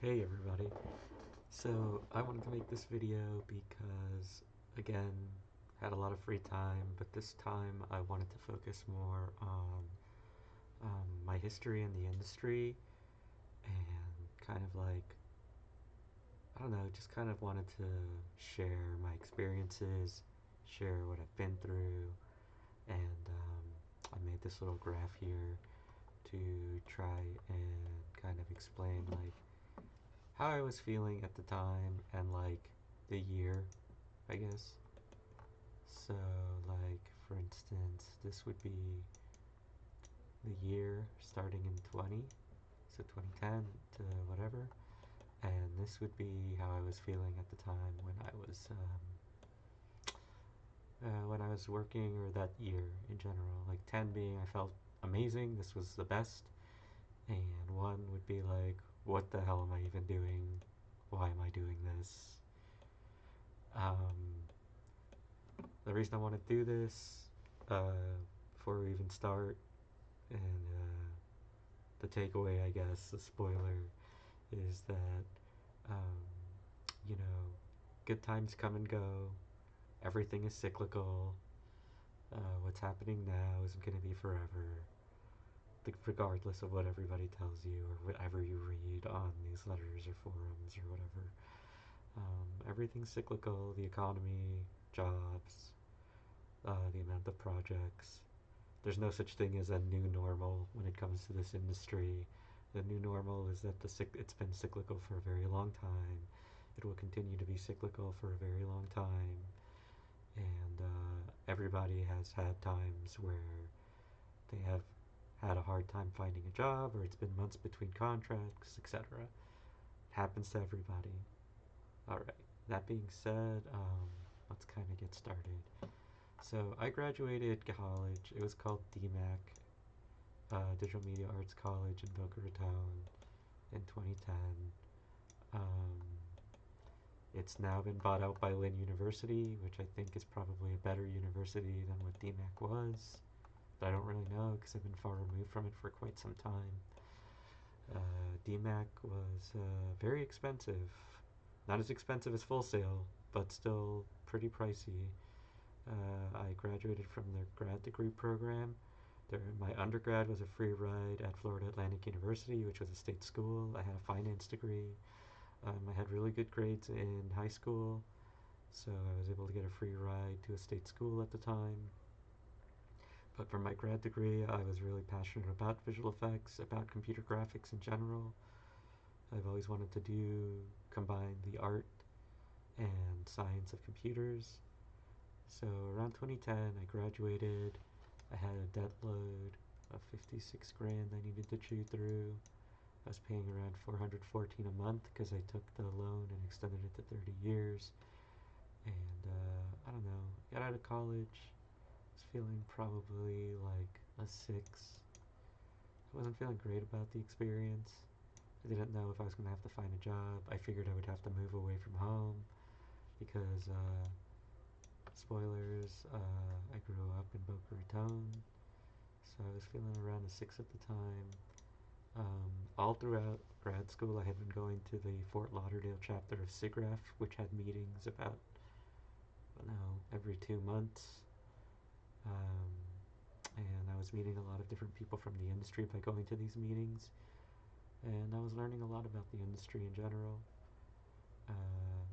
Hey everybody. So I wanted to make this video because, again, had a lot of free time, but this time I wanted to focus more on my history in the industry and kind of like, I don't know, just kind of wanted to share my experiences, share what I've been through, and I made this little graph here to try and kind of explain like how I was feeling at the time and like the year, I guess. So, like, for instance, this would be the year starting in 20, so 2010 to whatever, and this would be how I was feeling at the time when I was working, or that year in general. Like 10 being I felt amazing, this was the best, and 1 would be like, what the hell am I even doing? Why am I doing this? Um, the reason I want to do this, before we even start, and the takeaway, I guess, the spoiler, is that, um, you know, good times come and go, everything is cyclical, what's happening now isn't going to be forever, regardless of what everybody tells you or whatever you read on newsletters or forums or whatever. Everything's cyclical, the economy, jobs, the amount of projects. There's no such thing as a new normal when it comes to this industry. The new normal is that it's been cyclical for a very long time. It will continue to be cyclical for a very long time. And everybody has had times where they have had a hard time finding a job, or it's been months between contracts, etc. It happens to everybody. Alright, that being said, let's kind of get started. So I graduated college. It was called DMAC, Digital Media Arts College in Boca Raton in 2010. Um, it's now been bought out by Lynn University, which I think is probably a better university than what DMAC was. But I don't really know because I've been far removed from it for quite some time. DMAC was very expensive. Not as expensive as Full Sail, but still pretty pricey. I graduated from their grad degree program. My undergrad was a free ride at Florida Atlantic University, which was a state school. I had a finance degree. I had really good grades in high school, so I was able to get a free ride to a state school at the time. But for my grad degree, I was really passionate about visual effects, about computer graphics in general. I've always wanted to combine the art and science of computers. So around 2010, I graduated. I had a debt load of 56 grand I needed to chew through. I was paying around 414 a month because I took the loan and extended it to 30 years. And I don't know, got out of college, was feeling probably like a 6. I wasn't feeling great about the experience. I didn't know if I was going to have to find a job. I figured I would have to move away from home because, spoilers, I grew up in Boca Raton, so I was feeling around a 6 at the time. All throughout grad school, I had been going to the Fort Lauderdale chapter of SIGGRAPH, which had meetings about, I don't know, every 2 months. Um, and I was meeting a lot of different people from the industry by going to these meetings. And I was learning a lot about the industry in general.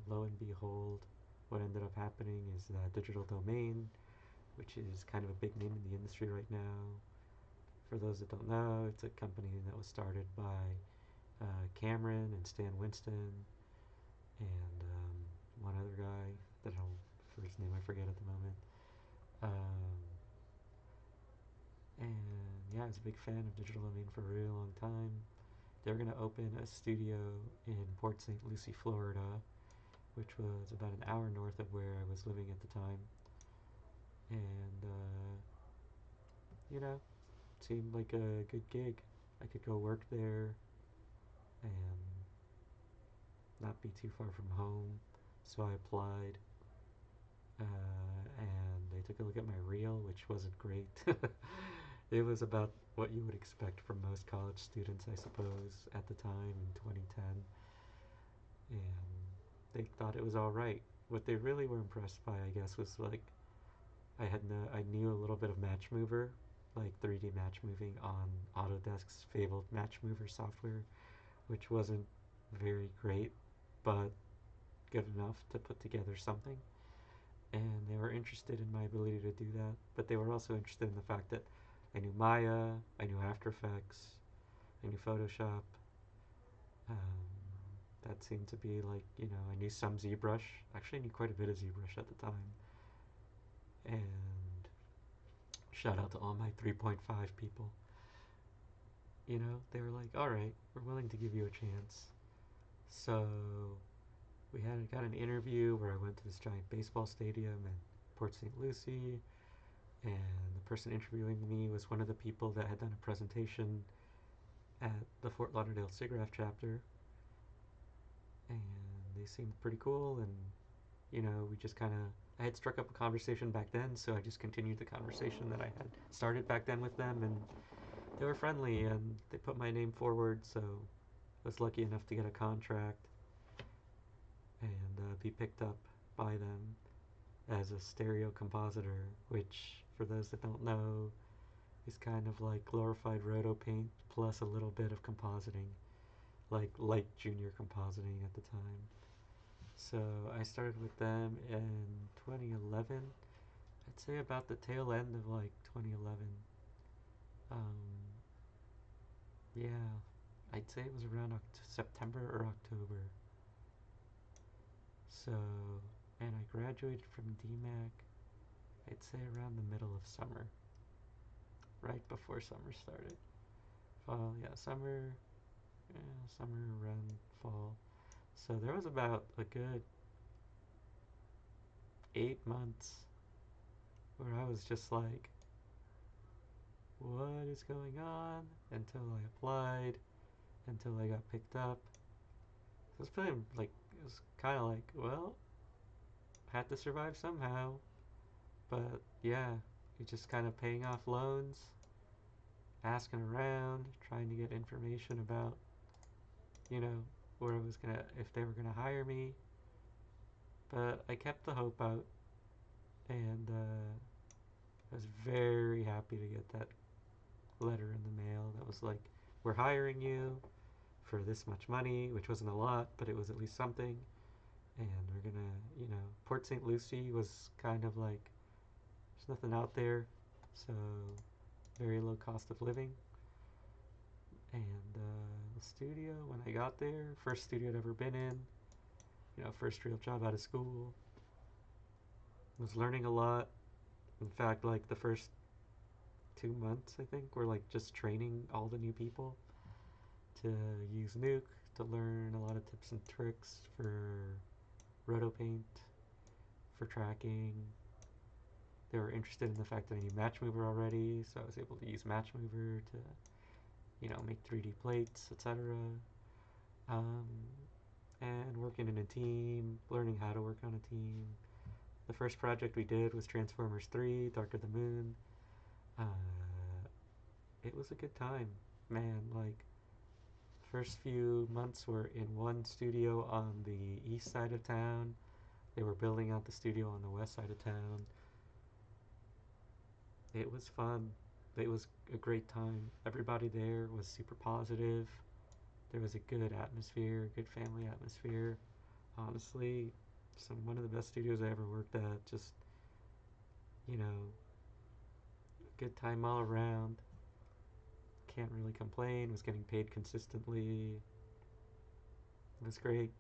Lo and behold, what ended up happening is that Digital Domain, which is kind of a big name in the industry right now. For those that don't know, it's a company that was started by Cameron and Stan Winston and one other guy that I'll, for his name I forget at the moment. Um, and yeah, I was a big fan of Digital Domain for a really long time. They were going to open a studio in Port St. Lucie, Florida, which was about an hour north of where I was living at the time. And, you know, it seemed like a good gig. I could go work there and not be too far from home. So I applied, and they took a look at my reel, which wasn't great. It was about what you would expect from most college students, I suppose, at the time in 2010. and they thought it was all right. What they really were impressed by, I guess, was like I knew a little bit of Match Mover, like 3D match moving on Autodesk's fabled Match Mover software, which wasn't very great, but good enough to put together something. And they were interested in my ability to do that, but they were also interested in the fact that I knew Maya, I knew After Effects, I knew Photoshop. Um, that seemed to be like, I knew some ZBrush. Actually, I knew quite a bit of ZBrush at the time. And shout out to all my 3.5 people. They were like, all right, we're willing to give you a chance. So we got an interview where I went to this giant baseball stadium in Port St. Lucie, and the person interviewing me was one of the people that had done a presentation at the Fort Lauderdale SIGGRAPH chapter, and they seemed pretty cool. And we just kind of I had struck up a conversation back then, so I just continued the conversation that I had started back then with them, and they were friendly and they put my name forward, so I was lucky enough to get a contract and be picked up by them as a stereo compositor, which, for those that don't know, is kind of like glorified roto paint plus a little bit of compositing, like light junior compositing at the time. So I started with them in 2011. I'd say about the tail end of like 2011. Um, yeah, I'd say it was around September or October. So, and I graduated from DMAC, I'd say around the middle of summer, right before summer started. Fall, yeah, summer around fall. So there was about a good 8 months where I was just like, what is going on? Until I applied, until I got picked up. It was feeling like, it was kind of like, well, I had to survive somehow. But yeah, you're just kind of paying off loans, asking around, trying to get information about, you know, where I was gonna, if they were gonna hire me. But I kept the hope out, and I was very happy to get that letter in the mail that was like, we're hiring you for this much money, which wasn't a lot, but it was at least something. And we're gonna, Port St. Lucie was kind of like, there's nothing out there, so very low cost of living. And the studio, when I got there, first studio I'd ever been in, first real job out of school, was learning a lot. In fact, like the first 2 months, I think, were like just training all the new people to use Nuke, to learn a lot of tips and tricks for RotoPaint, for tracking. They were interested in the fact that I knew Matchmover already, so I was able to use Matchmover to, make 3D plates, etc. Um, and working in a team, learning how to work on a team. The first project we did was Transformers 3, Dark of the Moon. Uh, it was a good time, man. Like, first few months were in one studio on the east side of town. They were building out the studio on the west side of town. It was fun. It was a great time. Everybody there was super positive. There was a good atmosphere, good family atmosphere. Honestly, one of the best studios I ever worked at. Just, you know, good time all around. Can't really complain. Was getting paid consistently. It was great.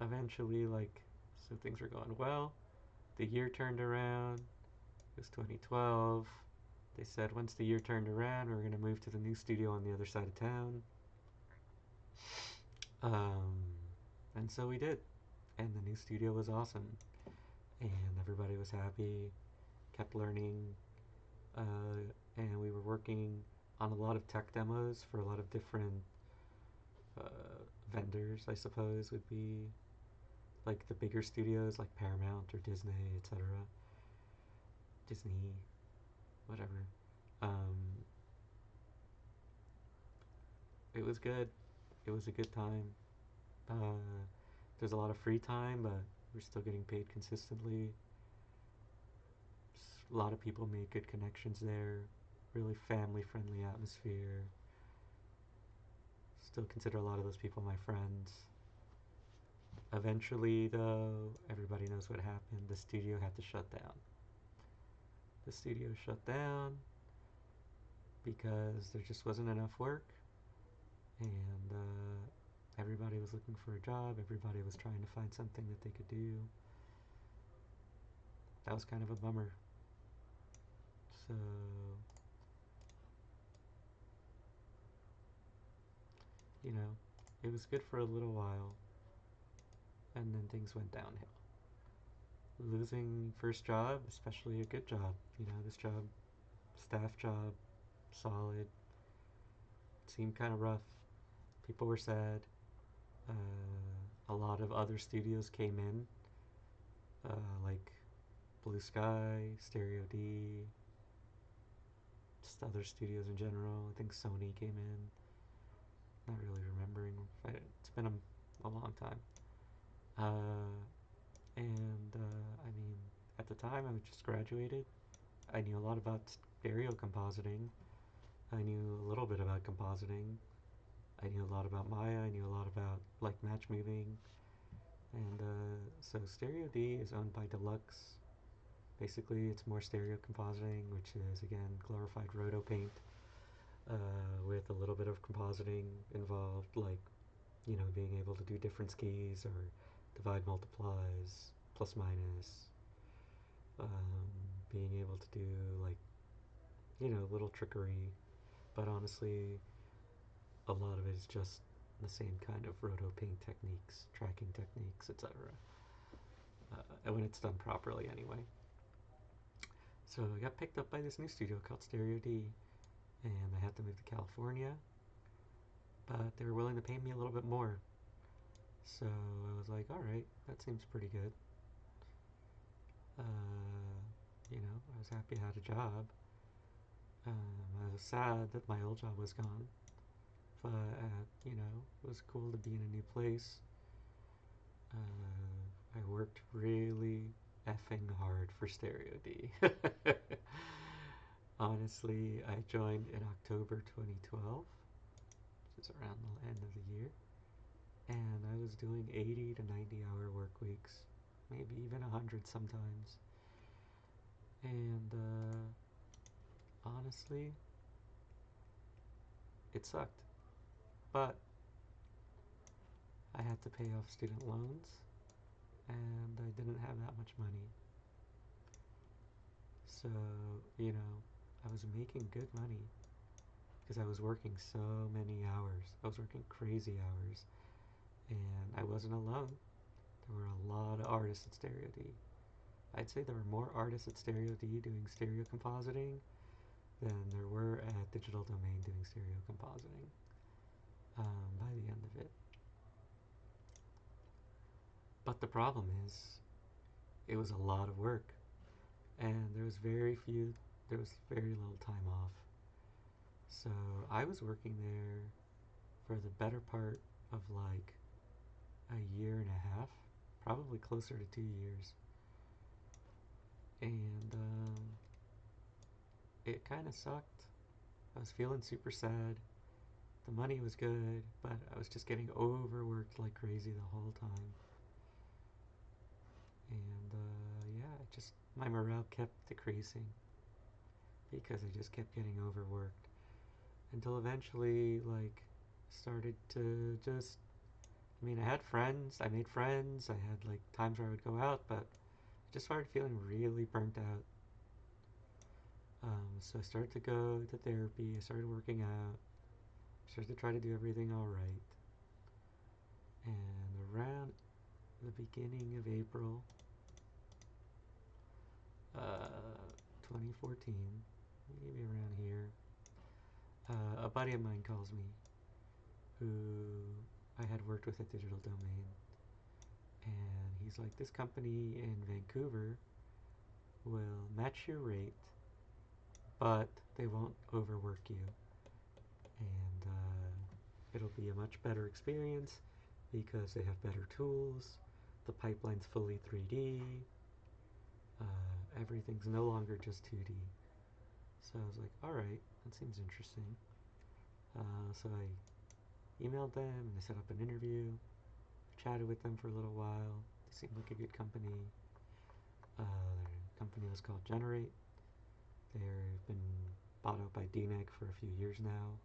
Eventually, like, so things were going well. The year turned around. It was 2012. They said once the year turned around, we were going to move to the new studio on the other side of town. Um, and so we did. And the new studio was awesome. And everybody was happy, kept learning. And we were working on a lot of tech demos for a lot of different uh, vendors, I suppose, would be like the bigger studios like Paramount or Disney, etc. Disney, whatever. Um, it was good. It was a good time. There's a lot of free time, but we're still getting paid consistently. A lot of people made good connections there. Really family friendly atmosphere. Still consider a lot of those people my friends. Eventually, though, everybody knows what happened. The studio had to shut down. The studio shut down because there just wasn't enough work, and everybody was looking for a job. Everybody was trying to find something that they could do. That was kind of a bummer. So, you know, it was good for a little while, and then things went downhill. Losing first job, especially a good job, this job, staff job, solid, seemed kind of rough. People were sad. A lot of other studios came in, like Blue Sky, Stereo D, just other studios in general. I think Sony came in. Not really remembering. It's been a long time. I mean, at the time I just graduated. I knew a lot about stereo compositing. I knew a little bit about compositing. I knew a lot about Maya. I knew a lot about like match moving. And so Stereo D is owned by Deluxe. Basically, it's more stereo compositing, which is again glorified roto paint with a little bit of compositing involved, like being able to do different skis or divide multiplies, plus minus, being able to do like little trickery. But honestly, a lot of it is just the same kind of roto paint techniques, tracking techniques, etc. And when it's done properly, anyway. So I got picked up by this new studio called Stereo D, and I had to move to California, but they were willing to pay me a little bit more. So I was like, all right, that seems pretty good. I was happy I had a job. I was sad that my old job was gone, but it was cool to be in a new place. I worked really effing hard for Stereo D. Honestly, I joined in October 2012, which is around the end of the year, and I was doing 80 to 90-hour work weeks, maybe even 100 sometimes. And honestly, it sucked. But I had to pay off student loans, and I didn't have that much money. So, I was making good money because I was working so many hours. I was working crazy hours, and I wasn't alone. There were a lot of artists at Stereo D. I'd say there were more artists at Stereo D doing stereo compositing than there were at Digital Domain doing stereo compositing by the end of it. But the problem is, it was a lot of work, and there was very little time off. So I was working there for the better part of like a year and a half, probably closer to 2 years. And it kind of sucked. I was feeling super sad. The money was good, but I was just getting overworked like crazy the whole time. And yeah, my morale kept decreasing because I just kept getting overworked until eventually, like, started to just. I mean, I had friends, I made friends, I had like times where I would go out, but I just started feeling really burnt out. So I started to go to therapy, I started working out, started to try to do everything all right. And around the beginning of April, 2014, maybe around here, a buddy of mine calls me who I had worked with at Digital Domain. And he's like, this company in Vancouver will match your rate, but they won't overwork you. And it'll be a much better experience. because they have better tools. The pipeline's fully 3D. Everything's no longer just 2D. So I was like, all right, that seems interesting. So I emailed them and I set up an interview. Chatted with them for a little while. They seemed like a good company. Their company was called Generate. They've been bought out by DNEG for a few years now.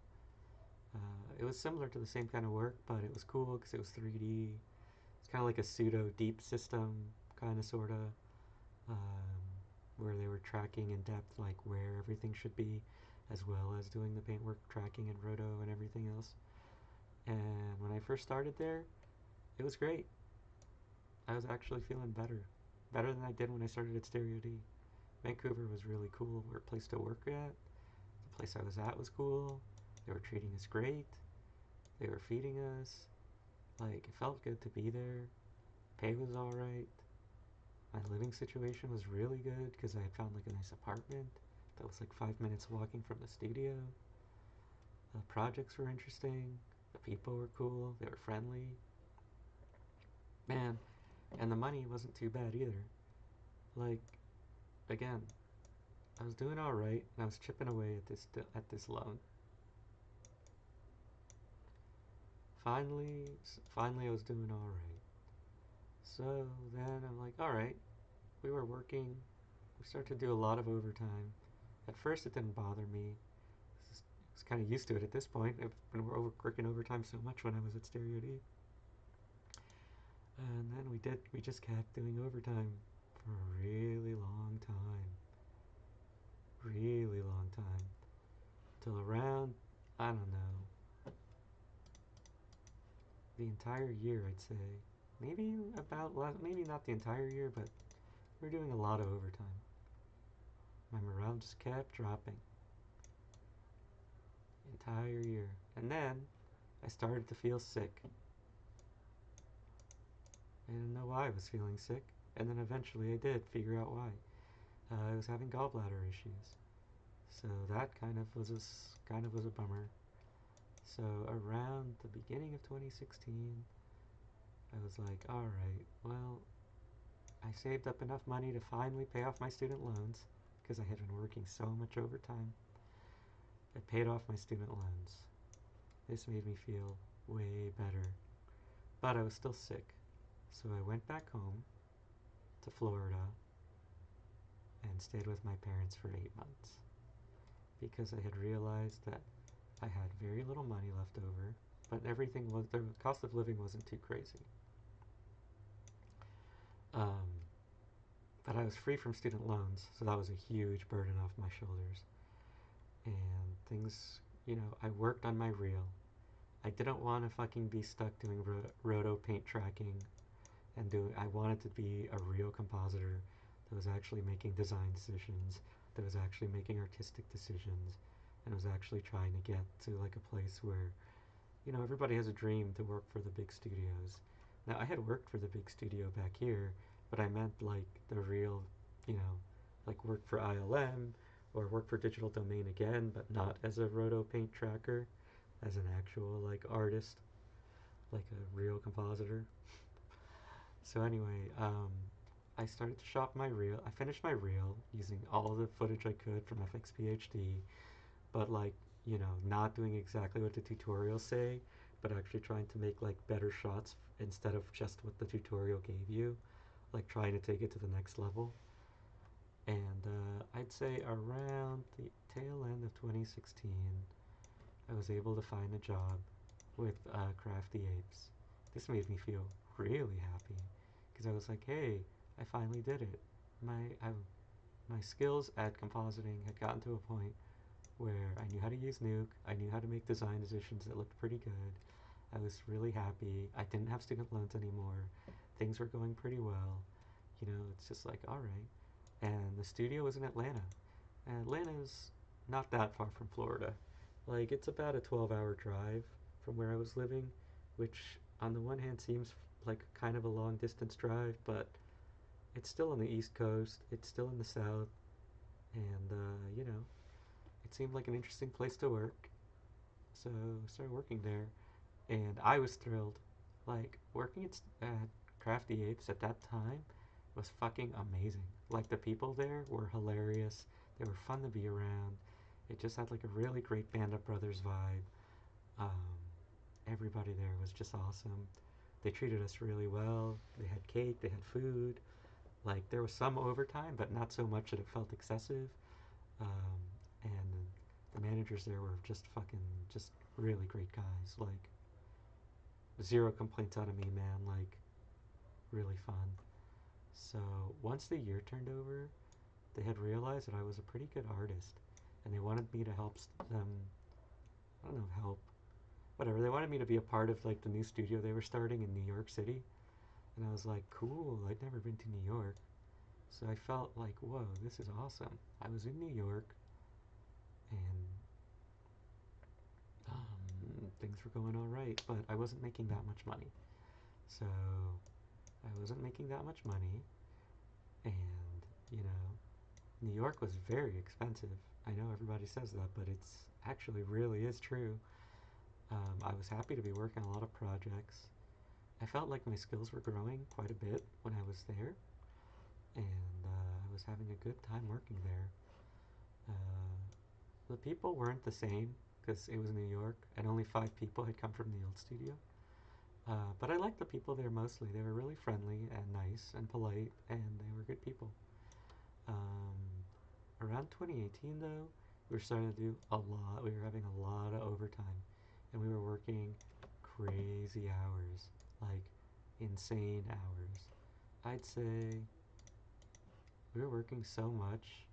It was similar to the same kind of work, but it was cool because it was 3D. It's kind of like a pseudo deep system, kind of sort of, um, where they were tracking in depth like where everything should be, as well as doing the paintwork tracking and roto and everything else. And when I first started there, it was great. I was actually feeling better than I did when I started at Stereo D. Vancouver was really cool place to work at. The place I was at was cool. They were treating us great. They were feeding us. Like, it felt good to be there. Pay was alright. My living situation was really good because I had found like a nice apartment that was like 5 minutes walking from the studio. The projects were interesting. The people were cool. They were friendly. Man, and the money wasn't too bad either. Like, again, I was doing all right, and I was chipping away at this loan. Finally, I was doing all right. So then I'm like, all right. We were working. We started to do a lot of overtime. At first, it didn't bother me. I was kind of used to it at this point. I've been working overtime so much when I was at Stereo D. And then we just kept doing overtime for a really long time. Really long time. Till around, I don't know, the entire year, I'd say. Maybe not the entire year, but we were doing a lot of overtime. My morale just kept dropping the entire year. And then I started to feel sick. I didn't know why I was feeling sick, and then eventually I did figure out why. I was having gallbladder issues, so that kind of was a bummer. So around the beginning of 2016, I was like, all right, well, I saved up enough money to finally pay off my student loans because I had been working so much overtime. I paid off my student loans. This made me feel way better, but I was still sick. So I went back home to Florida and stayed with my parents for 8 months because I had realized that I had very little money left over, but the cost of living wasn't too crazy. Um, but I was free from student loans, so that was a huge burden off my shoulders. And I worked on my reel. I didn't want to fucking be stuck doing roto paint tracking I wanted to be a real compositor that was actually making design decisions, that was actually making artistic decisions, and was actually trying to get to like a place where, everybody has a dream to work for the big studios. Now, I had worked for the big studio back here, but I meant like the real, you know, like work for ILM or work for Digital Domain again, but not as a roto paint tracker, as an actual like artist, like a real compositor. So anyway, I started to shop my reel. I finished my reel using all the footage I could from FXPHD, but like, not doing exactly what the tutorials say, but actually trying to make like better shots instead of just what the tutorial gave you, like trying to take it to the next level. And I'd say around the tail end of 2016, I was able to find a job with Crafty Apes. This made me feel really happy because I was like, hey, I finally did it. My skills at compositing had gotten to a point where I knew how to use Nuke, I knew how to make design decisions that looked pretty good. I was really happy. I didn't have student loans anymore. Things were going pretty well. It's just like, all right. And the studio was in Atlanta. And Atlanta's not that far from Florida. Like, it's about a 12-hour drive from where I was living, which on the one hand seems like kind of a long distance drive, but it's still on the East Coast, it's still in the South, and, it seemed like an interesting place to work. So I started working there, and I was thrilled. Like, working at Crafty Apes at that time was fucking amazing. Like, the people there were hilarious. They were fun to be around. It just had like a really great Band of Brothers vibe. Um, Everybody there was just awesome. They treated us really well. They had cake, they had food. Like, there was some overtime, but not so much that it felt excessive. Um, and the managers there were just fucking, just really great guys. Like, zero complaints out of me, man. Like, really fun. So, once the year turned over, they had realized that I was a pretty good artist. And they wanted me to help them, I don't know, help, whatever. They wanted me to be a part of, like, the new studio they were starting in New York City. And I was like, cool, I'd never been to New York. So I felt like, whoa, this is awesome. I was in New York, and things were going all right, but I wasn't making that much money. So I wasn't making that much money, and you know, New York was very expensive. I know everybody says that, but it's actually really is true. I was happy to be working on a lot of projects. I felt like my skills were growing quite a bit when I was there, and I was having a good time working there. Uh, the people weren't the same because it was New York, and only 5 people had come from the old studio. But I liked the people there mostly. They were really friendly and nice and polite, and they were good people. Um, Around 2018, though, we were starting to do a lot. We were having a lot of overtime, and we were working crazy hours, like insane hours. I'd say we were working so much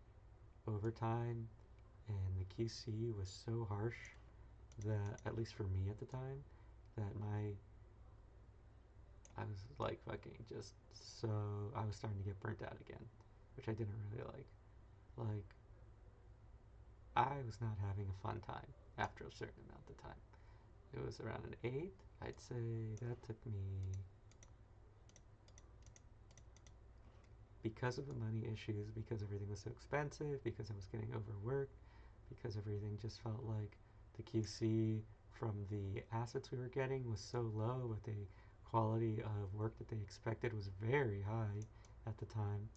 overtime, and the QC was so harsh that, at least for me at the time, that I was like fucking just so, I was starting to get burnt out again, which I didn't really like. Like, I was not having a fun time after a certain amount of time. It was around an 8. I'd say that took me, because of the money issues, because everything was so expensive, because I was getting overworked, because everything just felt like the QC from the assets we were getting was so low, but the quality of work that they expected was very high at the time.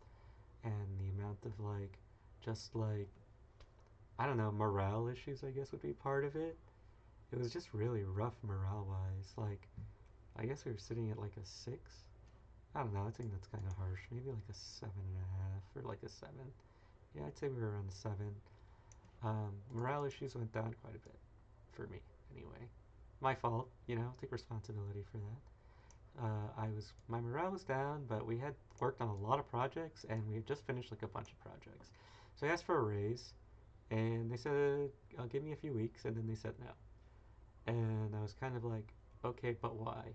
And the amount of, like, just like, I don't know, morale issues, I guess, would be part of it. It was just really rough morale wise. Like, I guess we were sitting at like a 6. I don't know, I think that's kind of harsh. Maybe like a 7.5 or like a 7. Yeah, I'd say we were around a 7. Morale issues went down quite a bit for me, anyway. My fault, I'll take responsibility for that. My morale was down, but we had worked on a lot of projects, and we had just finished like a bunch of projects. So I asked for a raise, and they said, "I'll give me a few weeks," and then they said no. And I was kind of like, "Okay, but why?"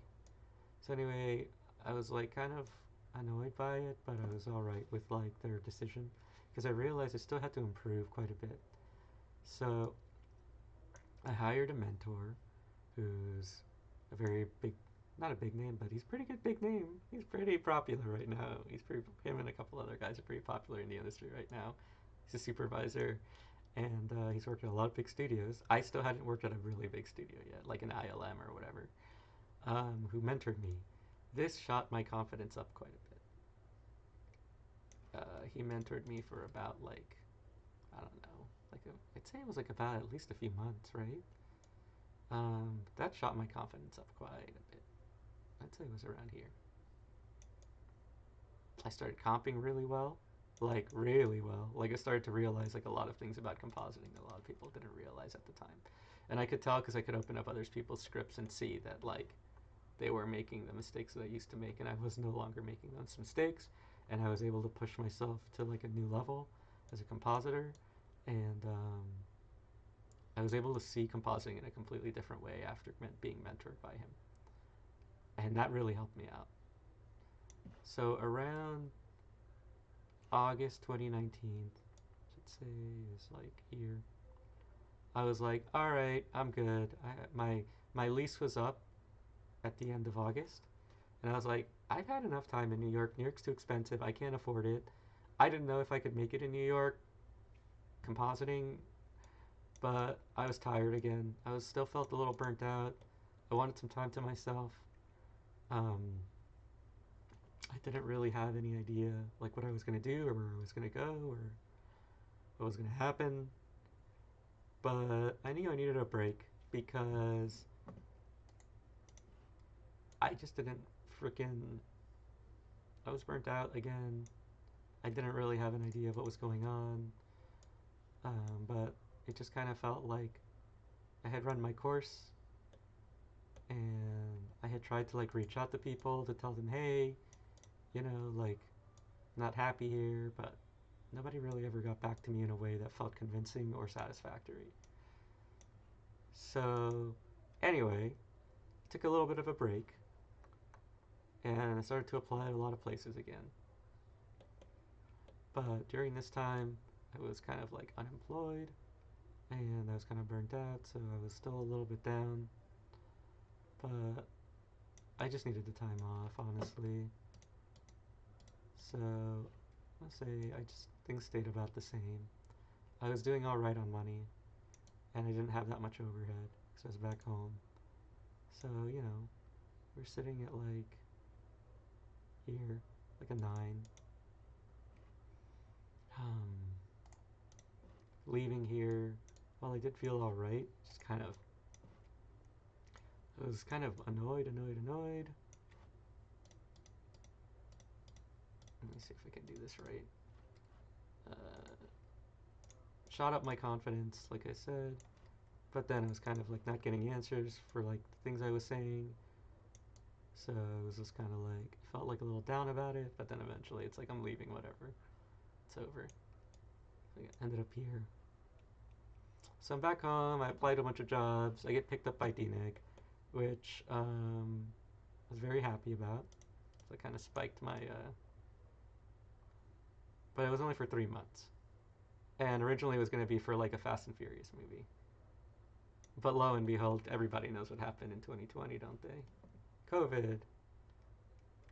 So anyway, I was like kind of annoyed by it, but I was all right with like their decision because I realized I still had to improve quite a bit. So I hired a mentor who's a very big, not a big name, but he's pretty good big name. He's pretty popular right now. Him and a couple other guys are pretty popular in the industry right now. He's a supervisor, and he's worked at a lot of big studios. I still hadn't worked at a really big studio yet, like an ILM or whatever. Who mentored me. This shot my confidence up quite a bit. He mentored me for about like, I don't know, I'd say it was like about at least a few months, right? That shot my confidence up quite a bit. I'd say it was around here. I started comping really well, like really well. Like, I started to realize like a lot of things about compositing that a lot of people didn't realize at the time, and I could tell because I could open up other people's scripts and see that like they were making the mistakes that I used to make, and I was no longer making those mistakes, and I was able to push myself to like a new level as a compositor, and I was able to see compositing in a completely different way after being mentored by him, and that really helped me out. So around August 2019, let's say it's like here, I was like, all right, I'm good. My lease was up at the end of August, and I was like, I've had enough time in New York. New York's too expensive. I can't afford it. I didn't know if I could make it in New York compositing, but I was tired again. I was still felt a little burnt out. I wanted some time to myself. Um, I didn't really have any idea like what I was gonna do or where I was gonna go or what was gonna happen. But I knew I needed a break because I just didn't freaking. I was burnt out again. I didn't really have an idea of what was going on. But it just kind of felt like I had run my course and I had tried to like reach out to people to tell them, hey, like not happy here, but nobody really ever got back to me in a way that felt convincing or satisfactory. So, anyway, took a little bit of a break and I started to apply at a lot of places again. But during this time, I was kind of like unemployed and I was kind of burnt out, so I was still a little bit down. But I just needed the time off, honestly. So, let's say I just things stayed about the same. I was doing all right on money, and I didn't have that much overhead because I was back home. So, we're sitting at like here, like a 9. Um, Leaving here, while I did feel all right, just kind of, I was kind of annoyed. Let me see if I can do this right. Uh, Shot up my confidence, like I said, but then I was kind of like not getting answers for like the things I was saying. So it was just kind of like, felt like a little down about it, but then eventually it's like I'm leaving, whatever. It's over. So I ended up here. So I'm back home. I applied to a bunch of jobs. I get picked up by DNEG, which I was very happy about. So I kind of spiked my, but it was only for 3 months. And originally it was going to be for like a Fast and Furious movie. But lo and behold, everybody knows what happened in 2020, don't they? COVID.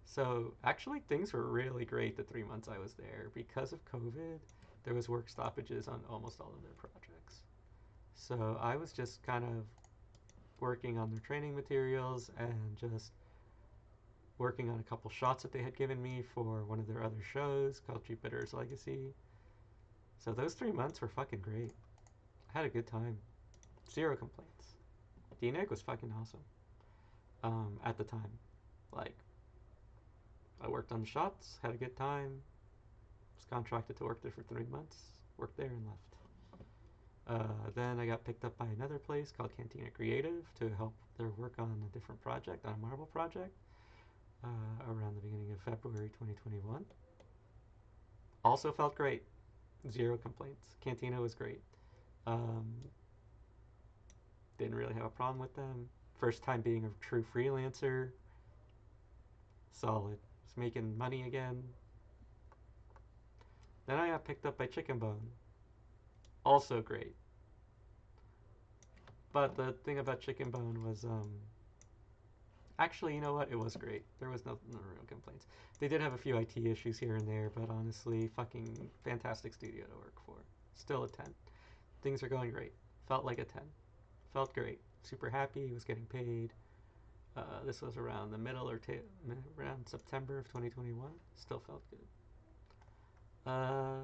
So actually, things were really great the 3 months I was there. Because of COVID, there was work stoppages on almost all of their projects. So I was just kind of working on their training materials and just working on a couple shots that they had given me for one of their other shows called Jupiter's Legacy. So those 3 months were fucking great. I had a good time. Zero complaints. DNEG was fucking awesome. At the time. Like, I worked on the shots, had a good time, was contracted to work there for 3 months, worked there and left. Then I got picked up by another place called Cantina Creative to help their work on a different project, on a Marvel project, around the beginning of February 2021. Also felt great. Zero complaints. Cantina was great. Um, didn't really have a problem with them. First time being a true freelancer. Solid. Was making money again. Then I got picked up by Chicken Bone. Also great. But the thing about Chicken Bone was, actually, you know what? It was great. There was no real complaints. They did have a few IT issues here and there, but honestly, fucking fantastic studio to work for. Still a 10. Things are going great. Felt like a 10. Felt great. Super happy. Was getting paid. This was around the middle or around September of 2021. Still felt good.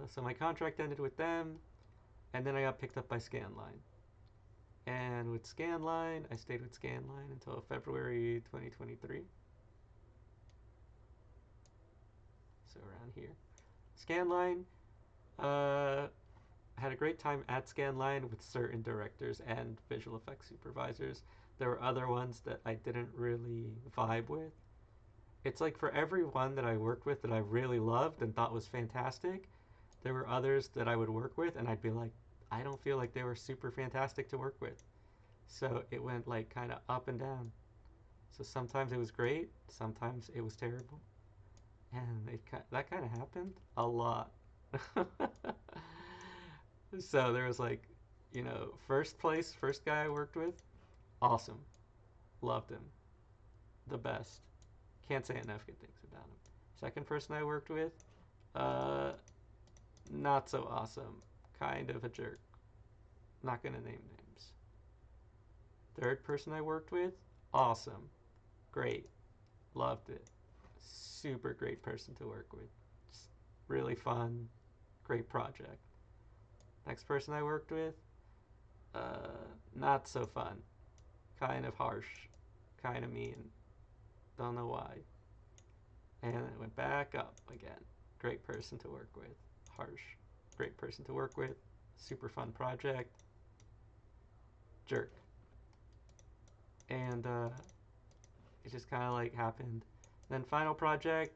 So my contract ended with them, and then I got picked up by Scanline. And with Scanline, I stayed with Scanline until February 2023. So around here. Scanline, uh, had a great time at Scanline with certain directors and visual effects supervisors. There were other ones that I didn't really vibe with. It's like for every one that I worked with that I really loved and thought was fantastic, there were others that I would work with and I'd be like, I don't feel like they were super fantastic to work with. So it went like kind of up and down. So sometimes it was great, sometimes it was terrible, and that kind of happened a lot. So there was like, first guy I worked with, awesome, loved him, the best. Can't say enough good things about him. Second person I worked with, uh, not so awesome, kind of a jerk. Not gonna name names. Third person I worked with, awesome, great, Loved it. Super great person to work with. Just really fun, great project. Next person I worked with, not so fun. Kind of harsh, kind of mean. Don't know why. And it went back up again. Great person to work with. Harsh. Great person to work with. Super fun project. Jerk. And it just kind of like happened. Then final project,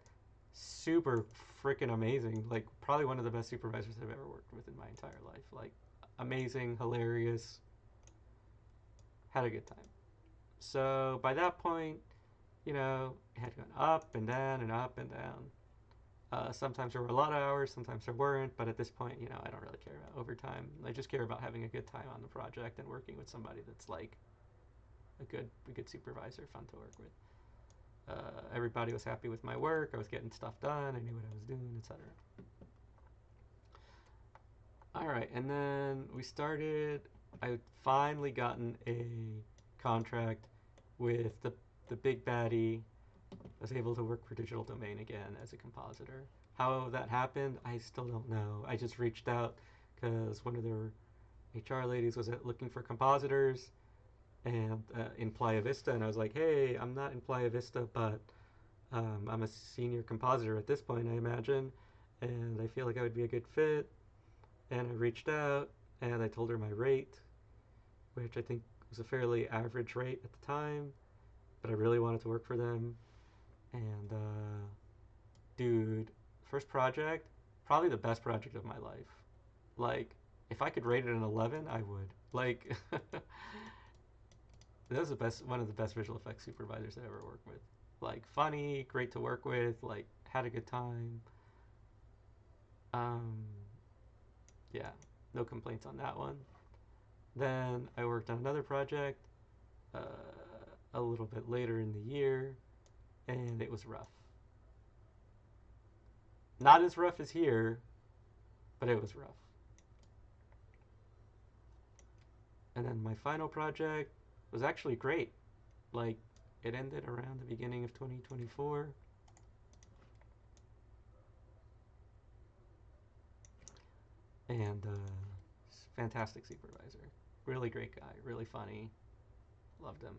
super freaking amazing. Like probably one of the best supervisors I've ever worked with in my entire life. Like amazing, hilarious. Had a good time. So by that point, it had gone up and down and up and down. Sometimes there were a lot of hours, sometimes there weren't, but at this point, I don't really care about overtime. I just care about having a good time on the project and working with somebody that's like a good supervisor, fun to work with. Everybody was happy with my work. I was getting stuff done. I knew what I was doing, etc. All right, and then we started. I had finally gotten a contract with the big baddie. I was able to work for Digital Domain again as a compositor. How that happened, I still don't know. I just reached out because one of their HR ladies was looking for compositors and in Playa Vista, and I was like, hey, I'm not in Playa Vista, but I'm a senior compositor at this point, I imagine, and I feel like I would be a good fit. And I reached out and I told her my rate, which I think was a fairly average rate at the time, but I really wanted to work for them. And dude, first project, probably the best project of my life. Like, if I could rate it an 11, I would. Like, that was one of the best visual effects supervisors I ever worked with. Like, funny, great to work with, like, had a good time. Um, yeah, no complaints on that one. Then I worked on another project uh, a little bit later in the year, and it was rough. Not as rough as here, but it was rough. And then my final project was actually great. Like, it ended around the beginning of 2024. And fantastic supervisor. Really great guy. Really funny. Loved him.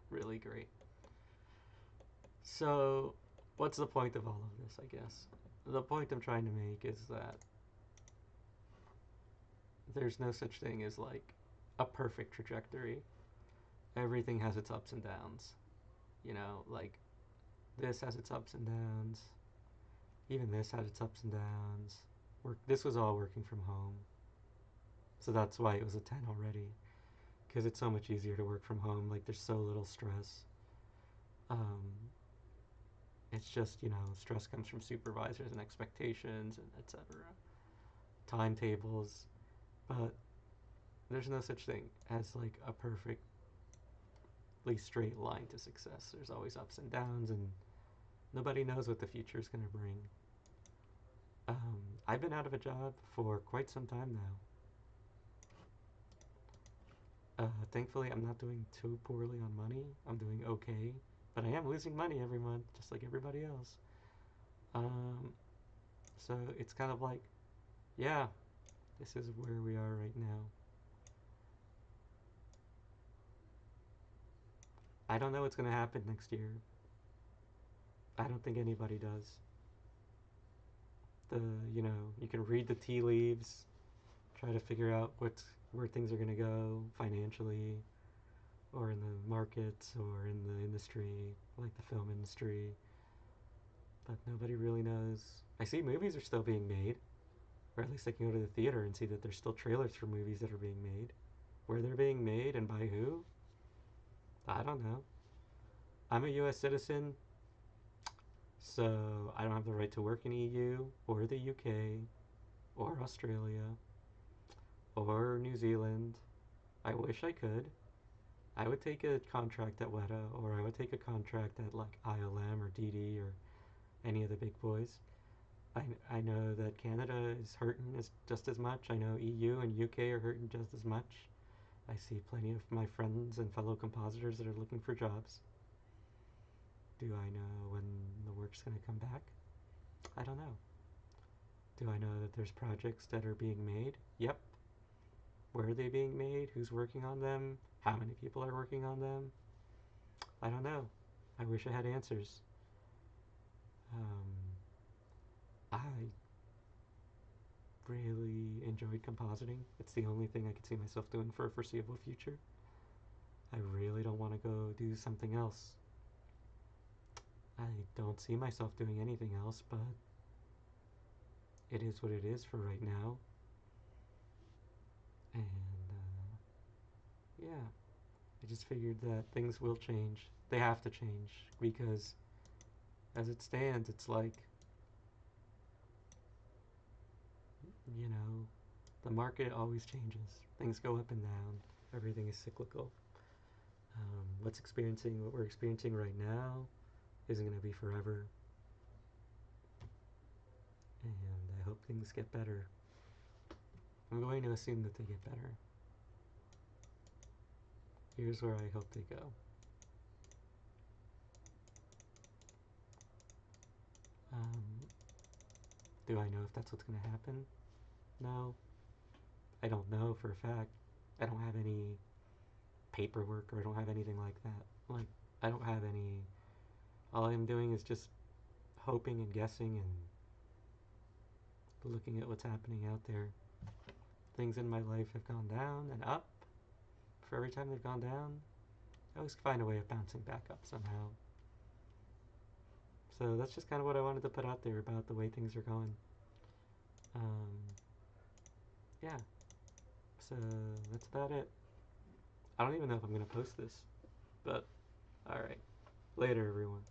Really great. So, what's the point of all of this, I guess? The point I'm trying to make is that there's no such thing as like a perfect trajectory. Everything has its ups and downs. Like this has its ups and downs. Even this had its ups and downs. This was all working from home. So that's why it was a 10 already. Because it's so much easier to work from home. Like there's so little stress. Um, it's just, stress comes from supervisors and expectations and etc. Timetables. But there's no such thing as like a perfectly straight line to success. There's always ups and downs, and nobody knows what the future is going to bring. I've been out of a job for quite some time now. Thankfully, I'm not doing too poorly on money. I'm doing okay, but I am losing money every month, just like everybody else. Um, so it's kind of like, yeah, this is where we are right now. I don't know what's going to happen next year. I don't think anybody does. You can read the tea leaves, try to figure out where things are going to go financially, or in the markets, or in the industry, like the film industry. But nobody really knows. I see movies are still being made, or at least I can go to the theater and see that there's still trailers for movies that are being made. Where they're being made and by who? I don't know. I'm a US citizen, so I don't have the right to work in EU or the UK or Australia or New Zealand. I wish I could. I would take a contract at Weta, or I would take a contract at like ILM or DD or any of the big boys. I know that Canada is hurting just as much. I know EU and UK are hurting just as much. I see plenty of my friends and fellow compositors that are looking for jobs. Do I know when the work's going to come back? I don't know. Do I know that there's projects that are being made? Yep. Where are they being made? Who's working on them? How many people are working on them? I don't know. I wish I had answers. I really enjoyed compositing. It's the only thing I could see myself doing for a foreseeable future. I really don't want to go do something else. I don't see myself doing anything else, but it is what it is for right now. And yeah, I just figured that things will change. They have to change because as it stands, it's like, you know, the market always changes. Things go up and down. Everything is cyclical. What we're experiencing right now isn't going to be forever. And I hope things get better. I'm going to assume that they get better. Here's where I hope they go. Um, do I know if that's what's going to happen? No. I don't know for a fact. I don't have any paperwork or I don't have anything like that. Like, I don't have any. All I'm doing is just hoping and guessing and looking at what's happening out there. Things in my life have gone down and up. For every time they've gone down, I always find a way of bouncing back up somehow. So that's just kind of what I wanted to put out there about the way things are going. Um, yeah, so that's about it. I don't even know if I'm going to post this, but alright. Later, everyone.